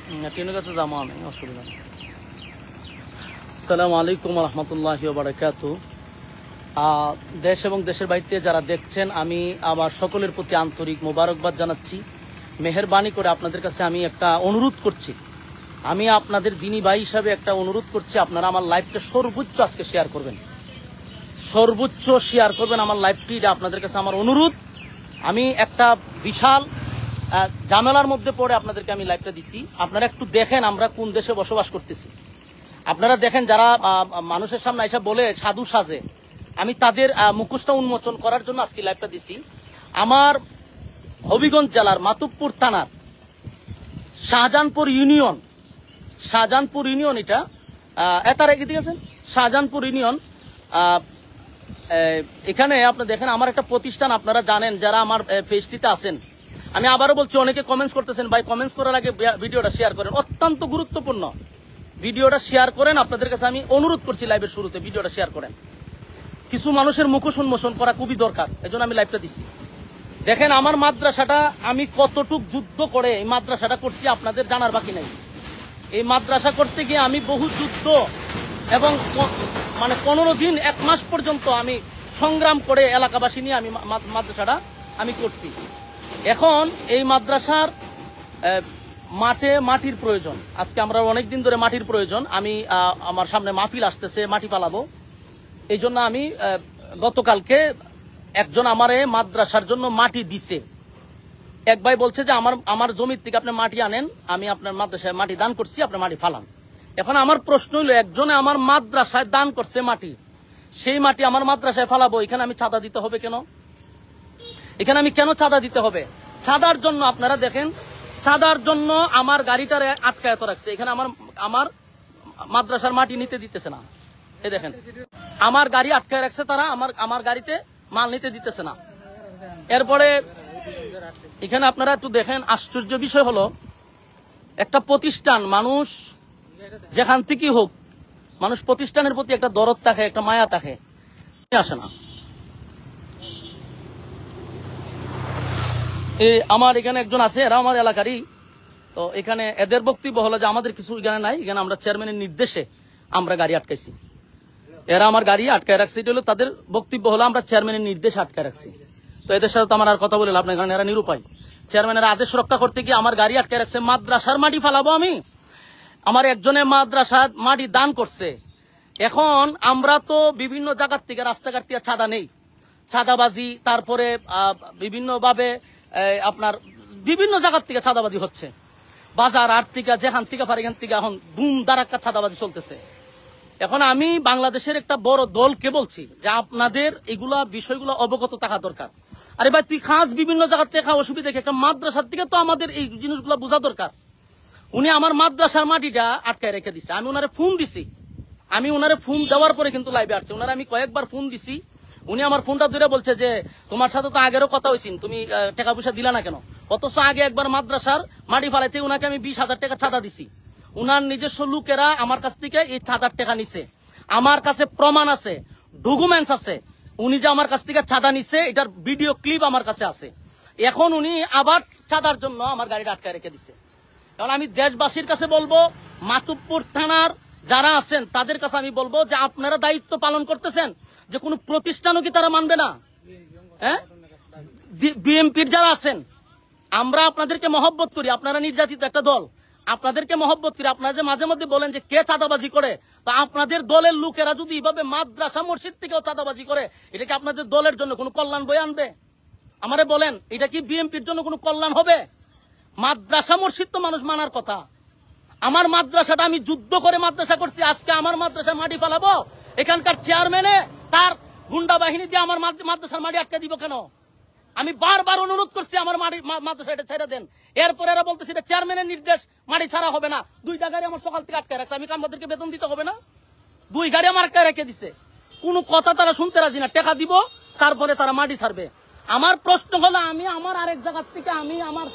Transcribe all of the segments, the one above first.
টিনের কাছে যাবো আমি, অসুবিধা নেই। আসসালামু আলাইকুম রহমতুল্লাহি ওয়া বারাকাতুহু। দেশ এবং দেশের বাইরে যারা দেখছেন, আমি আমার সকলের প্রতি আন্তরিক মোবারকবাদ জানাচ্ছি। মেহেরবানি করে আপনাদের কাছে আমি একটা অনুরোধ করছি, আমি আপনাদের দিনী ভাই হিসাবে একটা অনুরোধ করছি, আপনারা আমার লাইভটা সর্বোচ্চ আজকে শেয়ার করবেন, সর্বোচ্চ শেয়ার করবেন আমার লাইভটি। এটা আপনাদের কাছে আমার অনুরোধ। আমি একটা বিশাল ঝামেলার মধ্যে পড়ে আপনাদেরকে আমি লাইভটা দিছি। আপনারা একটু দেখেন আমরা কোন দেশে বসবাস করতেছি। আপনারা দেখেন যারা মানুষের সামনে এসে বলে সাধু সাজে, আমি তাদের মুখোশটা উন্মোচন করার জন্য আজকে লাইভটা দিছি। আমার হবিগঞ্জ জেলার মাতুব্বর থানার শাহজাহানপুর ইউনিয়ন, এটা এটার এগিয়ে গেছেন শাহজাহানপুর ইউনিয়ন। এখানে আপনি দেখেন আমার একটা প্রতিষ্ঠান, আপনারা জানেন যারা আমার পেজটিতে আছেন। আমি আবারও বলছি, অনেকে কমেন্টস করতেছেন, ভাই কমেন্টস করার আগে ভিডিওটা শেয়ার করেন, অত্যন্ত গুরুত্বপূর্ণ। ভিডিওটা শেয়ার করেন, আপনাদের কাছে আমি অনুরোধ করছি লাইভের শুরুতে ভিডিওটা শেয়ার করেন। কিছু মানুষের মুখোশ উন্মোচন করা খুবই দরকার, এজন্য আমি লাইভটা দিচ্ছি। দেখেন আমার মাদ্রাসাটা আমি কতটুক যুদ্ধ করে এই মাদ্রাসাটা করছি আপনাদের জানার বাকি নাই। এই মাদ্রাসা করতে গিয়ে আমি বহু যুদ্ধ এবং মানে 15 দিন 1 মাস পর্যন্ত আমি সংগ্রাম করে এলাকাবাসী নিয়ে আমি মাদ্রাসাটা আমি করছি। এখন এই মাদ্রাসার মাটির প্রয়োজন। আজকে আমরা অনেকদিন ধরে মাটির প্রয়োজন। আমি আমার সামনে মাহফিল আসতেছে, মাটি পালাবো, এই জন্য আমি গতকালকে একজন আমারে মাদ্রাসার জন্য মাটি দিছে। এক ভাই বলছে যে আমার জমির থেকে আপনি মাটি আনেন, আমি আপনার মাদ্রাসায় মাটি দান করছি, আপনি মাটি ফালান। এখন আমার প্রশ্ন হইল, একজনে আমার মাদ্রাসায় দান করছে মাটি, সেই মাটি আমার মাদ্রাসায় ফালাবো, এখানে আমি চাঁদা দিতে হবে কেন? এখানে আমি কেন চাঁদা দিতে হবে? চাঁদার জন্য আপনারা দেখেন, চাঁদার জন্য আমার গাড়িটারে আটকায় রাখছে। এখানে আমার মাদ্রাসার মাটি নিতে দিতেছে না। এই দেখেন আমার গাড়ি আটকায় রাখছে তারা, আমার গাড়িতে মাল নিতে দিতেছে না। এরপরে এখানে আপনারা একটু দেখেন, আশ্চর্য বিষয় হলো, একটা প্রতিষ্ঠান, মানুষ যেখান থেকেই হোক, মানুষ প্রতিষ্ঠানের প্রতি একটা দরদ থাকে, একটা মায়া থাকে, আসে না। আমার এখানে একজন আছে, এরা আমার এলাকারই। তো এখানে এদের বক্তব্য হলো যে আমাদের কিছু এখানে নাই, এখানে আমরা চেয়ারম্যানের নির্দেশে আমরা গাড়ি আটকাইছি। এরা আমার গাড়ি আটকায় রাখছে, এটা হলো তাদের বক্তব্য, হলো আমরা চেয়ারম্যানের নির্দেশে আটকায় রাখছি। তো এদের সাথে তো আমার আর কথা বলে লাভ নাই, কারণ এরা নিরুপায়। চেয়ারম্যানের আদেশ রক্ষা করতে গিয়ে আমার গাড়ি আটকায় রাখছে। মাদ্রাসার মাটি ফালাবো আমি? আমার একজনের মাদ্রাসার মাটি দান করছে। এখন আমরা তো বিভিন্ন জায়গার থেকে, রাস্তাঘাট থেকে চাঁদা নেই, চাঁদাবাজি, তারপরে বিভিন্নভাবে আপনার বিভিন্ন জায়গার থেকে চাঁদাবাজি হচ্ছে, বাজার আট থেকে যেখান থেকে পারে এখান থেকে এখন ধুম ধারাক্কা চাঁদাবাজি চলতেছে। এখন আমি বাংলাদেশের একটা বড় দলকে বলছি যে আপনাদের এগুলা বিষয়গুলো অবগত থাকা দরকার। আরে ভাই তুই খাস বিভিন্ন জায়গার থেকে, অসুবিধা একটা মাদ্রাসার থেকে তো আমাদের এই জিনিসগুলো বোঝা দরকার। উনি আমার মাদ্রাসার মাটিটা আটকায় রেখে দিছে। আমি ওনারে ফোন দিছি, আমি ওনারে ফোন দেওয়ার পরে কিন্তু লাইভে আসছে। ওনারে আমি কয়েকবার ফোন দিছি, উনি আমার ফোনটা ধরে বলছে যে তোমার সাথে তো আগেরও কথা হয়েছিল, তুমি টাকা পয়সা দিলা না কেন? অথচ আগে একবার মাদ্রাসার মাটি ফালাইতে ওনাকে আমি 20,000 টাকা চাঁদা দিছি। উনার নিজস্ব লোকেরা আমার কাছ থেকে এই চাঁদার টাকা নিছে, আমার কাছে প্রমাণ আছে, ডকুমেন্টস আছে, উনি যে আমার কাছ থেকে চাঁদা নিছে এটার ভিডিও ক্লিপ আমার কাছে আছে। এখন উনি আবার চাঁদার জন্য আমার গাড়িটা আটকায় রেখে দিছে। কারণ আমি দেশবাসীর কাছে বলবো, মাতুব্বর থানার যারা আছেন তাদের কাছে আমি বলবো যে আপনারা দায়িত্ব পালন করতেছেন, যে কোনো প্রতিষ্ঠানও কি তারা মানবে না? হ্যাঁ, বিএমপির যারা আছেন, আমরা আপনাদেরকে মহব্বত করি, আপনারা নির্যাতিত একটা দল, আপনাদেরকে মহব্বত করি। আপনারা যে মাঝে মধ্যে বলেন যে কে চাঁদাবাজি করে, তো আপনাদের দলের লোকেরা যদি এইভাবে মাদ্রাসা মসজিদ থেকেও চাঁদাবাজি করে, এটা কি আপনাদের দলের জন্য কোনো কল্যাণ বয়ে আনবে? আমারে বলেন, এটা কি বিএমপির জন্য কোনো কল্যাণ হবে? মাদ্রাসা মসজিদ তো মানুষ মানার কথা। আমার মাদ্রাসাটা আমি যুদ্ধ করে মাদ্রাসা করছি, আজকে আমার মাদ্রাসা মাটি ফালাবো? এখানকার চেয়ারম্যানে তার গুন্ডা বাহিনী দিয়ে আমার মাদ্রাসার মাটি আটকে দিব কেন? আমি বারবার অনুরোধ করছি আমার মাদ্রাসা এটা ছেড়ে দেন। এরপরে এরা বলতেছে এটা চেয়ারম্যানের নির্দেশ, মাটি ছাড়া হবে না। 2টা গাড়ি আমার সকাল থেকে আটকে রাখছে, আমি আমাদেরকে বেতন দিতে হবে না? 2 গাড়ি আমার আটকে রেখে দিছে, কোনো কথা তারা শুনতে রাজি না। টাকা দিব, তারপরে তারা মাটি ছাড়বে। আমার প্রশ্ন হলো, আমি আমার আরেক জায়গার থেকে আমি আমার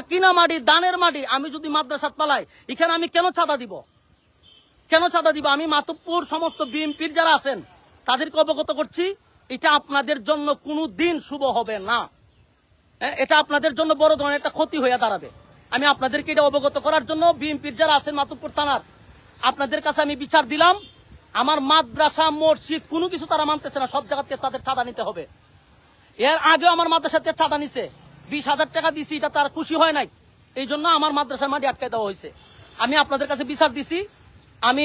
কিনা মাটি দানের মাটি আমি যদি মাদ্রাসাত পালাই, এখানে আমি কেন চাঁদা দিব? আমি মাতুব্বর সমস্ত বিএমপির যারা আছেন তাদেরকে অবগত করছি, এটা আপনাদের জন্য কোনো দিন শুভ হবে না। এটা আপনাদের জন্য বড় ধরনের একটা ক্ষতি হয়ে দাঁড়াবে। আমি আপনাদেরকে এটা অবগত করার জন্য বিএনপির যারা আছেন মাতুব্বর থানার আপনাদের কাছে আমি বিচার দিলাম। আমার মাদ্রাসা মসজিদ কোনো কিছু তারা মানতেছে না, সব জায়গা থেকে তাদের চাঁদা নিতে হবে। এর আগেও আমার মাদ্রাসা থেকে চাঁদা নিছে, 20,000 টাকা দিছি, এটা তার খুশি হয় নাই, এই জন্য আমার মাদ্রাসার মাটি আটকে দেওয়া হয়েছে। আমি আপনাদের কাছে বিচার দিছি। আমি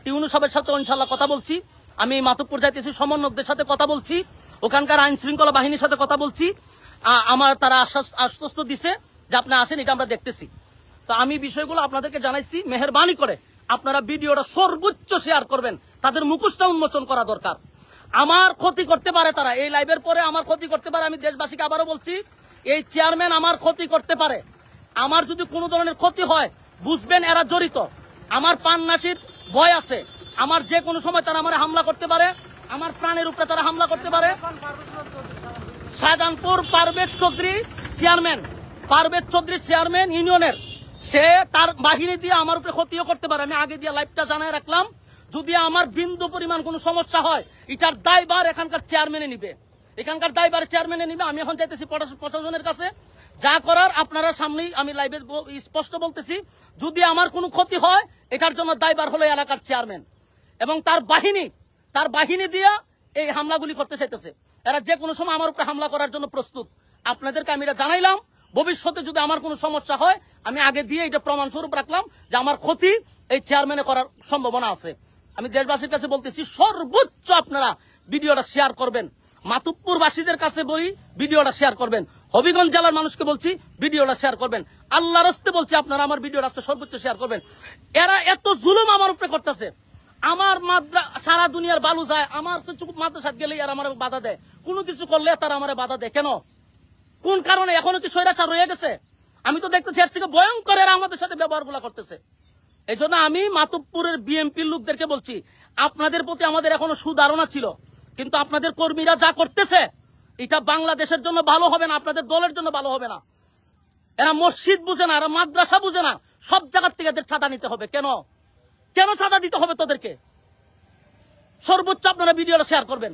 টিউনু সাহেবের সাথে ইনশাল্লাহ কথা বলছি, আমি মাতুব্বর যাইতেছি, সমন্বয়কদের সাথে কথা বলছি, ওখানকার আইন শৃঙ্খলা বাহিনীর সাথে কথা বলছি। আমার তারা আশ্বস্ত দিছে যে আপনি আসেন, এটা আমরা দেখতেছি। তো আমি বিষয়গুলো আপনাদেরকে জানাইছি, মেহেরবানি করে আপনারা ভিডিওটা সর্বোচ্চ শেয়ার করবেন, তাদের মুখোশটা উন্মোচন করা দরকার। আমার ক্ষতি করতে পারে তারা, এই লাইভের পরে আমার ক্ষতি করতে পারে। আমি দেশবাসীকে আবারও বলছি, এই চেয়ারম্যান আমার ক্ষতি করতে পারে। আমার যদি কোনো ধরনের ক্ষতি হয় বুঝবেন এরা জড়িত। আমার পান্নাসির ভয় আছে, আমার যে কোনো সময় তারা আমার হামলা করতে পারে, আমার প্রাণের উপরে তারা হামলা করতে পারে। শাহজাহানপুর পারভেজ চৌধুরী চেয়ারম্যান ইউনিয়নের, সে তার বাহিনী দিয়ে আমার উপরে ক্ষতিও করতে পারে। আমি আগে দিয়ে লাইভটা জানাই রাখলাম, যদি আমার বিন্দু পরিমাণ কোনো সমস্যা হয় এটার দায়ভার এখানকার চেয়ারম্যানে নিবে, আমি এখন চাইতেছি প্রশাসনের কাছে, যা করার আপনারা সামনেই আমি লাইভে স্পষ্ট বলতেছি, যদি আমার কোনো ক্ষতি হয় এটার জন্য দায়ভার হলো এলাকার চেয়ারম্যান এবং তার বাহিনী দিয়া এই হামলাগুলি করতে চাইতেছে। এরা যে কোনো সময় আমার উপরে হামলা করার জন্য প্রস্তুত। আপনাদেরকে আমি এটা জানাইলাম, ভবিষ্যতে যদি আমার কোনো সমস্যা হয় আমি আগে দিয়ে এটা প্রমাণ স্বরূপ রাখলাম যে আমার ক্ষতি এই চেয়ারম্যানে করার সম্ভাবনা আছে। আমি দেশবাসীর কাছে বলতেছি, সর্বোচ্চ আপনারা ভিডিওটা শেয়ার করবেন, মাতুব্বরবাসীদের কাছে বলি ভিডিওটা শেয়ার করবেন, হবিগঞ্জ জেলার মানুষকে বলছি ভিডিওটা শেয়ার করবেন, আল্লাহর রাস্তে বলছি আপনারা আমার ভিডিওটা আজকে সর্বোচ্চ শেয়ার করবেন। এরা এত জুলুম আমার উপরে করতেছে, আমার সারা দুনিয়ার বালু যায়, আমার কিছু মাদ্রাসাত গেলে আর আমার বাধা দেয়, কোনো কিছু করলে তারা আমার বাধা দেয় কেন? কোন কারণে? এখনো কি স্বৈরাচার রয়ে গেছে? আমি তো দেখতেছি এর থেকে ভয়ঙ্কর এরা আমাদের সাথে ব্যবহারগুলো করতেছে। এই জন্য আমি মাতুব্বরের বিএনপির লোকদেরকে বলছি, আপনাদের প্রতি আমাদের এখনো সুধারণা ছিল, কিন্তু আপনাদের কর্মীরা যা করতেছে এটা বাংলাদেশের জন্য ভালো হবে না, আপনাদের দলের জন্য ভালো হবে না। এরা মসজিদ বুঝে না, এরা মাদ্রাসা বুঝে না, সব জায়গার থেকে এদের চাঁদা নিতে হবে। কেন চাঁদা দিতে হবে তোদেরকে? সর্বোচ্চ আপনারা ভিডিওটা শেয়ার করবেন।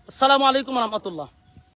আসসালামু আলাইকুম রহমতুল্লাহ।